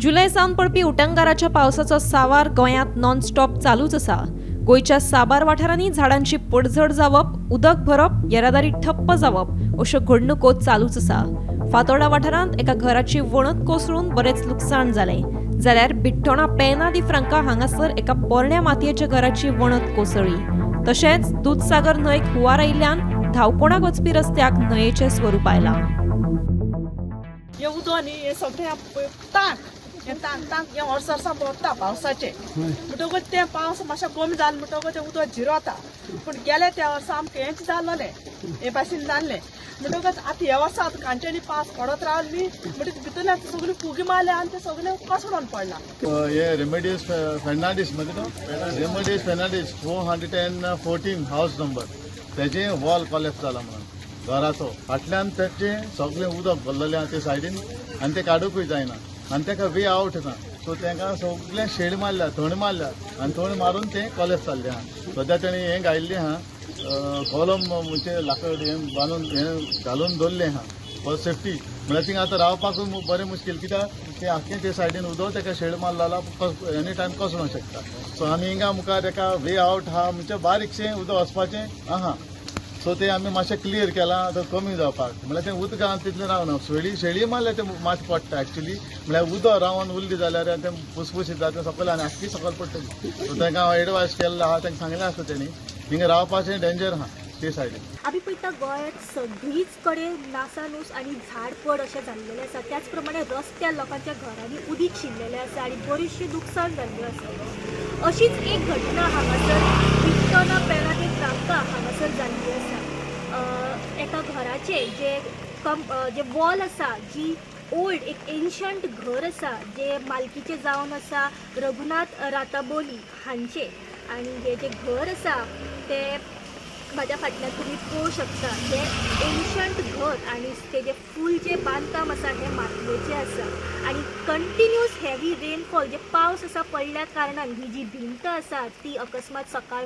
जुलै सावन पडपी उटंगाराच्या पावसाचो सावार गोंयांत नॉन स्टॉप चालूच आसा। गोंयच्या साबार वाठारांनी झाडांची पडझड जावप, उदक भरप, येरादारी ठप्प जावप अश्यो घडणुको चालूच आसा। फातोर्डा वाठारांत एका घराची वणत कोसळून बरेच लुकसाण जालें, जाल्यार बिट्टोणा पेना दी फ्रांका हांगासर एका पोरण्या मातयेच्या घराची वणत कोसळ्ळी। तशेंच दूधसागर न्हंयक हुंवार आयिल्ल्यान धांवकोणाक वचपी रस्त्याक न्हंयेचें स्वरूप आयलां। हे उदो न्ही हे सगळें ताक हे ताक हे वर्सा भोंवता पावसाचे म्हणटकूच ते पावस मातशें कमी जालें म्हणटकूच तें उदक जिरोता। पूण गेले त्या वर्सा आमकां हेंच जाल्लें हे भाशेन जाल्लें म्हणटकूच आतां हे वर्सा आतां कांच्यानी पावस पडत रावलो न्ही म्हणटकूच भितर सगळीं फुगी मारले आनी ते सगळें कोसळून पडला। ये रेमेडीज फेर्नांडीस मध्ये रेमेडीज फेर्नांडीस 414 हाऊस नंबर तेजे वॉल कॉलेप्स जाला म्हणून घराचो फाटल्यान तेचे सगळें उदक भरलेलें आहा ते सायडीन आनी ते काडूंकूय जायना आनी ताका वे आवट ना। सो तांकां सगळें शेड मारल्या, थंड मारल्या आनी थंड मारून तें कॉलेप्स जाल्लें आहा। सद्या तेणी हें घायिल्लें आहा कॉलम म्हणजे लाकड हें बांदून हें घालून दवरलें आहा फॉर सेफ्टी। म्हळ्यार थिंगा आतां रावपाकूय बरें मुश्कील, कित्याक तें आख्खें ते सायडीन उदक ताका शेड मारला जाल्यार एनी टायम कोसळूंक शकता। सो आमी हिंगा मुखार एका वे आवट आहा म्हणजे बारीकशें उदक वचपाचें आहा। सो ते आमी मातशें क्लियर केलां आतां कमी जावपाक, म्हळ्यार तें उदकांत तितलें रावना। शेळी मारल्यार तें मात पडटा एक्चुली, म्हळ्यार उदक रावन उरली जाल्यार तें फुसफुशीत जाता सकयल आनी आख्खी सकयल पडटली। सो तांकां हांव एडवायस केल्लो आहा, तांकां सांगलें आसता तेणी हिंगा रावपाचें डेंजर आहा ते सायडीन। आमी पळयता गोंयांत सगळीच कडेन नासानूस आनी झाडपड अशें जाल्लेलें आसा। त्याच प्रमाणे रस्त्यार लोकांच्या घरांनी उदीक शिरलेलें आसा आनी बरीचशी नुकसाण जाल्लें आसा। अशीच एक घटना हांगासर बिट्टोणा पेना दी फ्रांका हांगासर जाल्ली आसा। एका घराचे जे वॉल आसा, जी ओल्ड एक एन्शंट घर आसा जे मालकीचे जावन आसा रघुनाथ राताबोली हांचे, आनी हे जे घर आसा ते म्हाज्या फाटल्यान तुमी पळोवंक शकता। हे एन्शंट घर आनी तेजे फूल जे बांदकाम आसा हे मातयेचें आसा आनी कंटिन्यूअस हेवी रेनफॉल जे पावस आसा पडल्या कारणान ही जी भिंत आसा ती अकस्मात सकाळ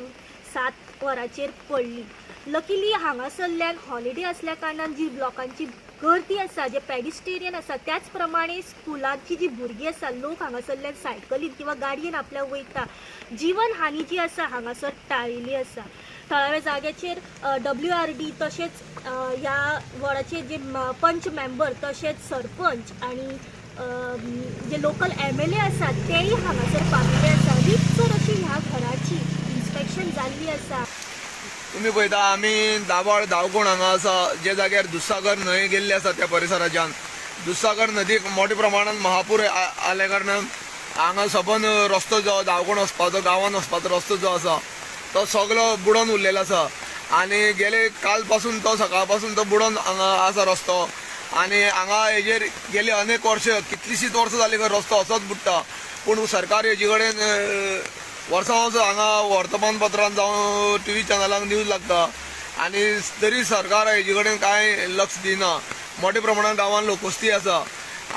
7 वरांचेर पडली। लकीली हांगासरल्यान हॉलिडे आसल्या कारणान जी लोकांची गर्दी आसा, जे पेडिस्टेरियन आसा, त्याच प्रमाणे स्कुलांची जी भुरगीं आसा, लोक हांगासरल्यान सायकलीन किंवा गाडयेन आपल्या वयता। जीवन हानी जी आसा हांगासर टाळिल्ली आसा। थळाव्या जाग्याचेर WRD तशेंच ह्या वॉर्डाचे जे पंच मेंबर तशेंच सरपंच आनी जे लोकल MLA आसा तेय हांगासर पाविल्ले आसा। रितसर अशी ह्या घराची इन्स्पेक्शन जाल्ली आसा। तुम्ही पळयता आमी दाबाळ धांवकोण हांगा आसा, जे जाग्यार दूधसागर न्हंय गेल्ली आसा त्या परिसराच्यान दूधसागर नदीक मोठ्या प्रमाणात महापूर आल्या कारणान हांगा सबंद रस्तो जो धांवकोण वचपाचो गांवांत वचपाचो रस्तो जो आसा तो सगळो बुडोवन उरलेलो आसा। आनी गेले काल पासून तो सकाळ पासून तो बुडोवन हांगा आसा रस्तो। आनी हांगा हेजेर गेले अनेक वर्ष, कितलींशींच वर्सां जालीं रस्तो असोच बुडटा, पूण सरकार हेजे कडेन वर्सां वर्स हांगा वर्तमानपत्रांत जावं TV चॅनलांक न्यूज लागता आनी तरी सरकार हेजे कडेन कांय लक्ष दिना। मोठ्या प्रमाणात गांवांत लोकवस्ती आसा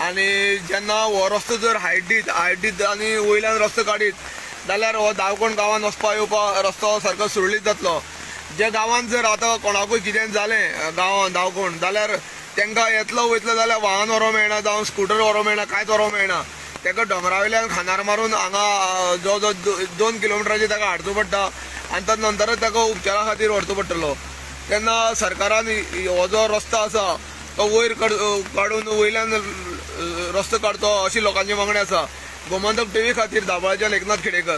आनी जेन्ना हो रस्तो जर हायट दीत आनी वयल्यान रस्तो काडीत जाल्यार हो धांवकोण गांवांत वचपा येवपा रस्तो सारको सुरळीत जातलो। जे गांवांत जर आतां कोणाकूय कितें जालें गांवांत धांवकोण जाल्यार तांकां येतलो वयतलो जाल्यार वाहन व्हरोंक मेळना, जावं स्कूटर व्हरोंक मेळना, कांयच व्हरोंक मेळना। ताका दोंगरा वयल्यान खांदार मारून हांगा जो 2 किलोमिटराचेर ताका हाडचो पडटा आनी ताचे नंतरच ताका उपचारा खातीर व्हरचो पडटलो। तेन्ना सरकारान हो जो रस्तो आसा तो वयर काडून वयल्यान रस्तो काडचो अशी लोकांची मागणी आसा। गोमंतक TV खातीर दाबाळच्यान एकनाथ खेडेकर।